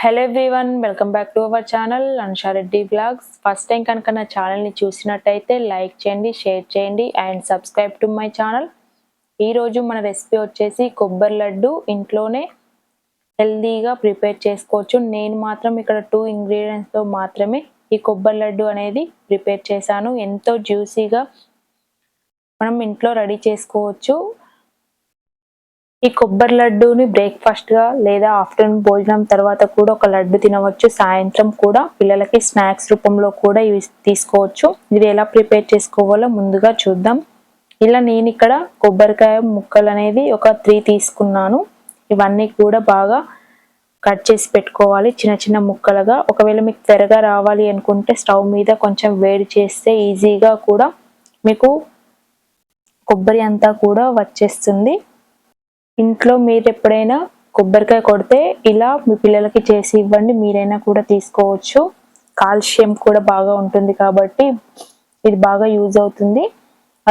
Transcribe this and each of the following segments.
Hello everyone, welcome back to our channel Anusha Reddy blogs. First time కనుక నా ఛానల్ని చూసినట్టయితే లైక్ చేయండి, షేర్ చేయండి and subscribe to my channel. ఈరోజు మన రెసిపీ వచ్చేసి కొబ్బరి లడ్డు ఇంట్లోనే హెల్దీగా ప్రిపేర్ చేసుకోవచ్చు. నేను మాత్రం ఇక్కడ 2 ఇంగ్రీడియంట్స్తో మాత్రమే ఈ కొబ్బరి లడ్డు అనేది ప్రిపేర్ చేశాను. ఎంతో జ్యూసీగా మనం ఇంట్లో రెడీ చేసుకోవచ్చు. ఈ కొబ్బరి లడ్డూని బ్రేక్ఫాస్ట్గా లేదా ఆఫ్టర్నూన్ భోజనం తర్వాత కూడా ఒక లడ్డు తినవచ్చు. సాయంత్రం కూడా పిల్లలకి స్నాక్స్ రూపంలో కూడా ఇవి తీసుకోవచ్చు. ఇది ఎలా ప్రిపేర్ చేసుకోవాలో ముందుగా చూద్దాం. ఇలా నేను ఇక్కడ కొబ్బరికాయ ముక్కలు అనేది ఒక 3 తీసుకున్నాను. ఇవన్నీ కూడా బాగా కట్ చేసి పెట్టుకోవాలి చిన్న చిన్న ముక్కలుగా. ఒకవేళ మీకు త్వరగా రావాలి అనుకుంటే స్టవ్ మీద కొంచెం వేడి చేస్తే ఈజీగా కూడా మీకు కొబ్బరి అంతా కూడా వచ్చేస్తుంది. ఇంట్లో మీరు ఎప్పుడైనా కొబ్బరికాయ కొడితే ఇలా మీ పిల్లలకి చేసి ఇవ్వండి. మీరైనా కూడా తీసుకోవచ్చు. కాల్షియం కూడా బాగా ఉంటుంది కాబట్టి ఇది బాగా యూజ్ అవుతుంది.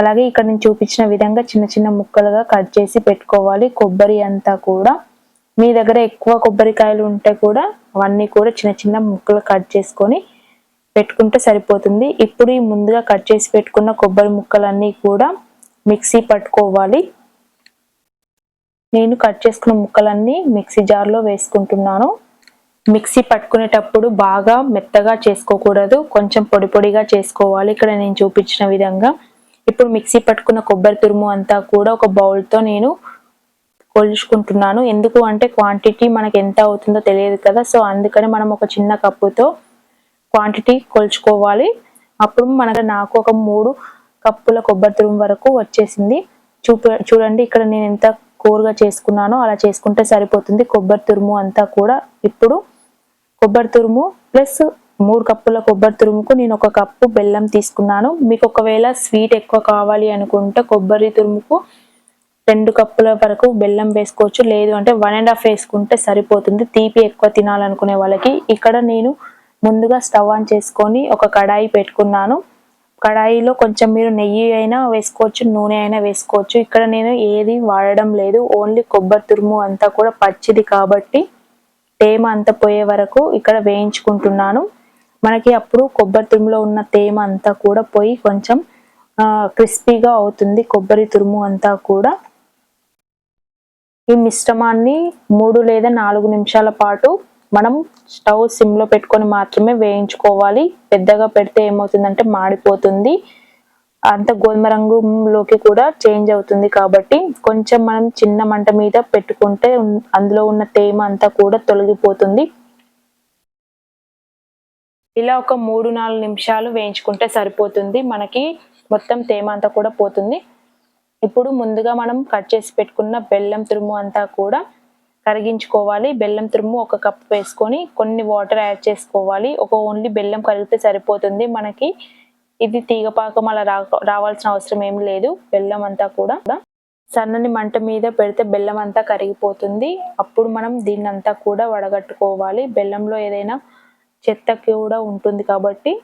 అలాగే ఇక్కడ నేను చూపించిన విధంగా చిన్న చిన్న ముక్కలుగా కట్ చేసి పెట్టుకోవాలి. కొబ్బరి అంతా కూడా మీ దగ్గర ఎక్కువ కొబ్బరికాయలు ఉంటే కూడా అవన్నీ కూడా చిన్న చిన్న ముక్కలు కట్ చేసుకొని పెట్టుకుంటే సరిపోతుంది. ఇప్పుడు ఈ ముందుగా కట్ చేసి పెట్టుకున్న కొబ్బరి ముక్కలన్నీ కూడా మిక్సీ పట్టుకోవాలి. నేను కట్ చేసుకున్న ముక్కలన్నీ మిక్సీ జార్లో వేసుకుంటున్నాను. మిక్సీ పట్టుకునేటప్పుడు బాగా మెత్తగా చేసుకోకూడదు, కొంచెం పొడి పొడిగా చేసుకోవాలి. ఇక్కడ నేను చూపించిన విధంగా. ఇప్పుడు మిక్సీ పట్టుకున్న కొబ్బరి తురుము అంతా కూడా ఒక బౌల్తో నేను కొలుచుకుంటున్నాను. ఎందుకు అంటే క్వాంటిటీ మనకి ఎంత అవుతుందో తెలియదు కదా, సో అందుకని మనం ఒక చిన్న కప్పుతో క్వాంటిటీ కొలుచుకోవాలి. అప్పుడు నాకు ఒక 3 కప్పుల కొబ్బరి తురుము వరకు వచ్చేసింది. చూడండి ఇక్కడ నేను ఎంత కోరుగా చేసుకున్నానో అలా చేసుకుంటే సరిపోతుంది. కొబ్బరి తురుము అంతా కూడా ఇప్పుడు కొబ్బరి తురుము ప్లస్ 3 కప్పుల కొబ్బరి తురుముకు నేను 1 కప్పు బెల్లం తీసుకున్నాను. మీకు ఒకవేళ స్వీట్ ఎక్కువ కావాలి అనుకుంటే కొబ్బరి తురుముకు 2 కప్పుల వరకు బెల్లం వేసుకోవచ్చు, లేదు అంటే 1.5 వేసుకుంటే సరిపోతుంది తీపి ఎక్కువ తినాలనుకునే వాళ్ళకి. ఇక్కడ నేను ముందుగా స్టవ్ ఆన్ చేసుకొని ఒక కడాయి పెట్టుకున్నాను. కడాయిలో కొంచెం మీరు నెయ్యి అయినా వేసుకోవచ్చు, నూనె అయినా వేసుకోవచ్చు. ఇక్కడ నేను ఏది వాడడం లేదు, ఓన్లీ కొబ్బరి తురుము అంతా కూడా పచ్చిది కాబట్టి తేమ అంతా పోయే వరకు ఇక్కడ వేయించుకుంటున్నాను. మనకి అప్పుడు కొబ్బరి తురుములో ఉన్న తేమ అంతా కూడా పోయి కొంచెం క్రిస్పీగా అవుతుంది కొబ్బరి తురుము అంతా కూడా. ఈ మిశ్రమాన్ని 3 లేదా 4 నిమిషాల పాటు మనం స్టవ్ సిమ్లో పెట్టుకొని మాత్రమే వేయించుకోవాలి. పెద్దగా పెడితే ఏమవుతుందంటే మాడిపోతుంది, అంత గోధుమ రంగులోకి కూడా చేంజ్ అవుతుంది. కాబట్టి కొంచెం మనం చిన్న మంట మీద పెట్టుకుంటే అందులో ఉన్న తేమ అంతా కూడా తొలగిపోతుంది. ఇలా ఒక 3-4 నిమిషాలు వేయించుకుంటే సరిపోతుంది, మనకి మొత్తం తేమ అంతా కూడా పోతుంది. ఇప్పుడు ముందుగా మనం కట్ చేసి పెట్టుకున్న బెల్లం తురుము అంతా కూడా కరిగించుకోవాలి. బెల్లం తురుము 1 కప్ వేసుకొని కొన్ని వాటర్ యాడ్ చేసుకోవాలి. ఓన్లీ బెల్లం కరిగితే సరిపోతుంది. మనకి ఇది తీగపాకం అలా రావాల్సిన అవసరం ఏమి లేదు. బెల్లం అంతా కూడా సన్నని మంట మీద పెడితే బెల్లం అంతా కరిగిపోతుంది. అప్పుడు మనం దీన్నంతా కూడా వడగట్టుకోవాలి. బెల్లంలో ఏదైనా చెత్త కూడా ఉంటుంది కాబట్టి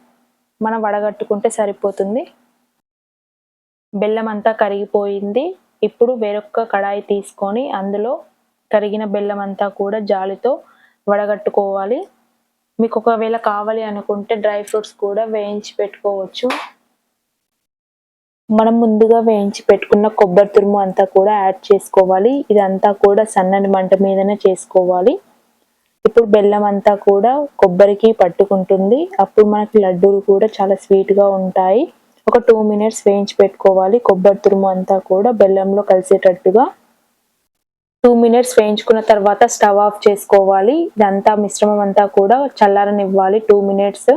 మనం వడగట్టుకుంటే సరిపోతుంది. బెల్లం అంతా కరిగిపోయింది. ఇప్పుడు వేరొక కడాయి తీసుకొని అందులో కరిగిన బెల్లం అంతా కూడా జాలితో వడగట్టుకోవాలి. మీకు ఒకవేళ కావాలి అనుకుంటే డ్రై ఫ్రూట్స్ కూడా వేయించి పెట్టుకోవచ్చు. మనం ముందుగా వేయించి పెట్టుకున్న కొబ్బరి తురుము అంతా కూడా యాడ్ చేసుకోవాలి. ఇదంతా కూడా సన్నని మంట మీదనే చేసుకోవాలి. ఇప్పుడు బెల్లం అంతా కూడా కొబ్బరికి పట్టుకుంటుంది. అప్పుడు మనకి లడ్డూలు కూడా చాలా స్వీట్గా ఉంటాయి. ఒక 2 మినిట్స్ వేయించి పెట్టుకోవాలి కొబ్బరి తురుము అంతా కూడా బెల్లంలో కలిసేటట్టుగా. 2 మినిట్స్ వేయించుకున్న తర్వాత స్టవ్ ఆఫ్ చేసుకోవాలి. ఇదంతా మిశ్రమం అంతా కూడా చల్లారనివ్వాలి 2 మినిట్స్.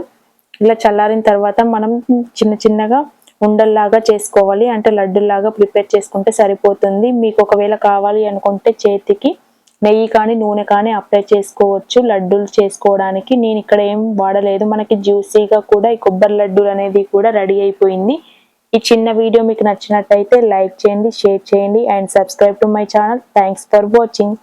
ఇలా చల్లారిన తర్వాత మనం చిన్నగా ఉండల్లాగా చేసుకోవాలి, అంటే లడ్డులాగా ప్రిపేర్ చేసుకుంటే సరిపోతుంది. మీకు ఒకవేళ కావాలి అనుకుంటే చేతికి నెయ్యి కానీ నూనె కానీ అప్లై చేసుకోవచ్చు లడ్డూలు చేసుకోవడానికి. నేను ఇక్కడ ఏం వాడలేదు. మనకి జ్యూసీగా కూడా ఈ కొబ్బరి లడ్డూలు అనేది కూడా రెడీ అయిపోయింది. ఈ చిన్న వీడియో మీకు నచ్చినట్టయితే లైక్ చేయండి, షేర్ చేయండి and subscribe to my channel. Thanks for watching.